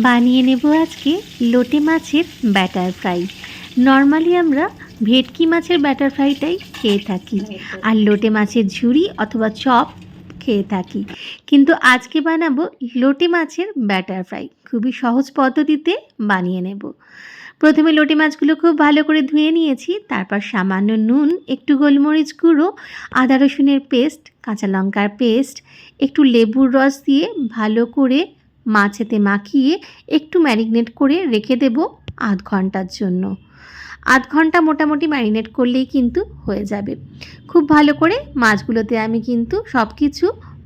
বানিয়ে নেব আজকে লোটে মাছের ব্যাটার ফ্রাই। নর্মালি আমরা ভেটকি মাছের ব্যাটার ফ্রাইটাই খেয়ে থাকি আর লোটে মাছের ঝুড়ি অথবা চপ খেয়ে থাকি, কিন্তু আজকে বানাবো লোটে মাছের ব্যাটার ফ্রাই। খুবই সহজ পদ্ধতিতে বানিয়ে নেব। প্রথমে লোটে মাছগুলো খুব ভালো করে ধুয়ে নিয়েছি, তারপর সামান্য নুন, একটু গোলমরিচ গুঁড়ো, আদা রসুনের পেস্ট, কাঁচা লঙ্কার পেস্ট, একটু লেবুর রস দিয়ে ভালো করে মাছেতে মাখিয়ে একটু ম্যারিনেট করে রেখে দেব আধ ঘন্টার জন্য। আধ ঘন্টা মোটামুটি ম্যারিনেট করলেই কিন্তু হয়ে যাবে। খুব ভালো করে মাছগুলোতে আমি কিন্তু সব কিছু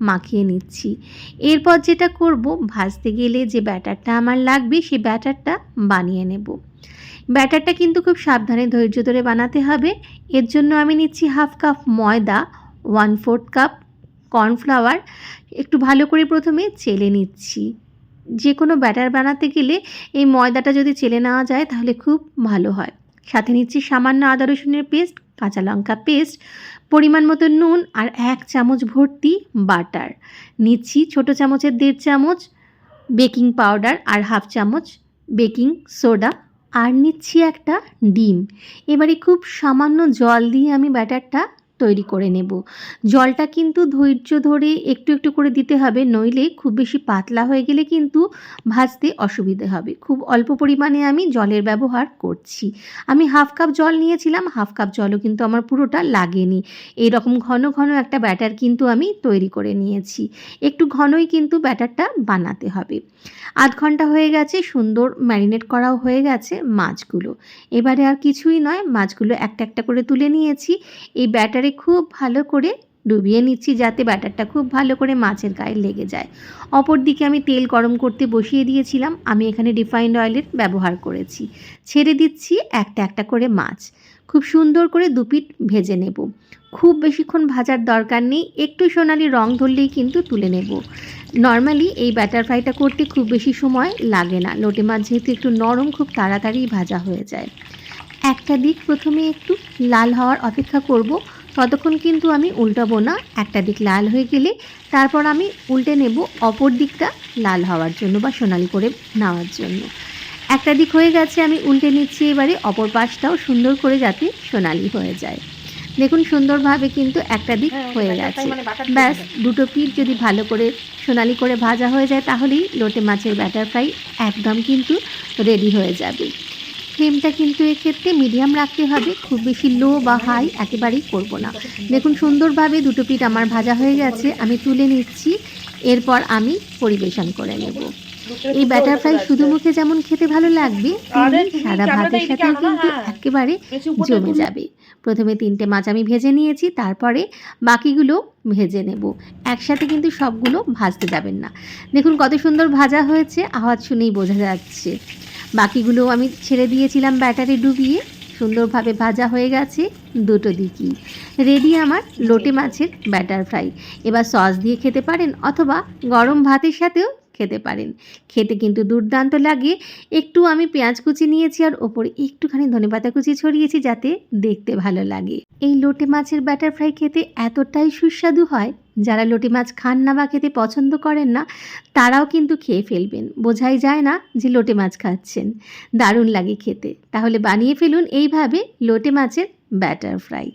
মাখিয়ে নিচ্ছি। এরপর যেটা করব, ভাজতে গেলে যে ব্যাটারটা আমার লাগবে সেই ব্যাটারটা বানিয়ে নেব। ব্যাটারটা কিন্তু খুব সাবধানে ধৈর্য ধরে বানাতে হবে। এর জন্য আমি নিচ্ছি হাফ কাপ ময়দা, 1/4 কাপ কর্নফ্লাওয়ার। একটু ভালো করে প্রথমে চেলে নিচ্ছি। যে কোনো ব্যাটার বানাতে গেলে এই ময়দাটা যদি চেলে নেওয়া যায় তাহলে খুব ভালো হয়। সাথে নিচ্ছি সামান্য আদা রসুনের পেস্ট, কাঁচা লঙ্কা পেস্ট, পরিমাণ মতো নুন আর 1 চামচ ভর্তি বাটার। নিচ্ছি ছোটো চামচের 1.5 চামচ বেকিং পাউডার আর হাফ চামচ বেকিং সোডা, আর নিচ্ছি একটা ডিম। এবারে খুব সামান্য জল দিয়ে আমি ব্যাটারটা তৈরি করে নেব। জলটা কিন্তু ধৈর্য ধরে একটু একটু করে দিতে হবে, নইলে খুব বেশি পাতলা হয়ে গেলে কিন্তু ভাজতে অসুবিধে হবে। খুব অল্প পরিমাণে আমি জলের ব্যবহার করছি। আমি হাফ কাপ জল নিয়েছিলাম, হাফ কাপ জলও কিন্তু আমার পুরোটা লাগেনি। এইরকম ঘন ঘন একটা ব্যাটার কিন্তু আমি তৈরি করে নিয়েছি। একটু ঘনই কিন্তু ব্যাটারটা বানাতে হবে। আধ ঘন্টা হয়ে গেছে, সুন্দর ম্যারিনেট করাও হয়ে গেছে মাছগুলো। এবারে আর কিছুই নয়, মাছগুলো একটা একটা করে তুলে নিয়েছি। এই ব্যাটারে খুব ভালো করে ডুবিয়ে নিচ্ছি যাতে ব্যাটারটা খুব ভালো করে মাছের গায়ে লেগে যায়। অপর দিকে আমি তেল গরম করতে বসিয়ে দিয়েছিলাম। আমি এখানে রিফাইন্ড অয়েলের ব্যবহার করেছি। ছেড়ে দিচ্ছি একটা একটা করে মাছ। খুব সুন্দর করে দুপিঠ ভেজে নেব। খুব বেশিক্ষণ ভাজার দরকার নেই, একটু সোনালি রং ধরলেই কিন্তু তুলে নেব। নর্মালি এই ব্যাটার ফ্রাইটা করতে খুব বেশি সময় লাগে না। লোটে মাছ যেহেতু একটু নরম, খুব তাড়াতাড়ি ভাজা হয়ে যায়। একটা দিক প্রথমে একটু লাল হওয়ার অপেক্ষা করব, ততক্ষণ কিন্তু আমি উল্টাবো না। একটা দিক লাল হয়ে গেলে তারপর আমি উল্টে নেব অপর দিকটা লাল হওয়ার জন্য বা সোনালি করে নেওয়ার জন্য। একটা দিক হয়ে গেছে, আমি উল্টে নিচ্ছি। এবারে অপর পাশটাও সুন্দর করে যাতে সোনালি হয়ে যায়। দেখুন সুন্দরভাবে কিন্তু একটা দিক হয়ে গেছে। ব্যাস, দুটো পিঠ যদি ভালো করে সোনালি করে ভাজা হয়ে যায় তাহলেই লোটে মাছের ব্যাটার ফ্রাই একদম কিন্তু রেডি হয়ে যাবে। ফ্লেমটা কিন্তু এক্ষেত্রে মিডিয়াম রাখতে হবে, খুব বেশি লো বা হাই একেবারেই করব না। দেখুন সুন্দরভাবে দুটো পিঠ আমার ভাজা হয়ে গেছে, আমি তুলে নিচ্ছি। এরপর আমি পরিবেশন করে নেব। এই ব্যাটার ফ্রাই শুধু মুখে যেমন খেতে ভালো লাগবে, তেমনি সাদা ভাতের সাথেও কিন্তু একেবারে জমে যাবে। প্রথমে 3টে মাছ আমি ভেজে নিয়েছি, তারপরে বাকিগুলো ভেজে নেব। একসাথে কিন্তু সবগুলো ভাজতে যাবেন না। দেখুন কত সুন্দর ভাজা হয়েছে, আওয়াজ শুনেই বোঝা যাচ্ছে। বাকিগুলো আমি ছেড়ে দিয়েছিলাম ব্যাটারে ডুবিয়ে, সুন্দরভাবে ভাজা হয়ে গেছে দুটো দিকই। রেডি আমার লোটে মাছের ব্যাটার ফ্রাই। এবার সস দিয়ে খেতে পারেন অথবা গরম ভাতের সাথেও খেতে পারেন। খেতে কিন্তু দুর্দান্ত লাগে। একটু আমি পেঁয়াজ কুচি নিয়েছি আর ওপরে একটুখানি ধনেপাতা কুচি ছড়িয়েছি যাতে দেখতে ভালো লাগে। এই লোটে মাছের ব্যাটার ফ্রাই খেতে এতটাই সুস্বাদু হয়, যারা লোটে মাছ খান না বা খেতে পছন্দ করেন না তারাও কিন্তু খেয়ে ফেলবেন। বোঝাই যায় না যে লোটে মাছ খাচ্ছেন। দারুণ লাগে খেতে। তাহলে বানিয়ে ফেলুন এইভাবে লোটে মাছের ব্যাটার ফ্রাই।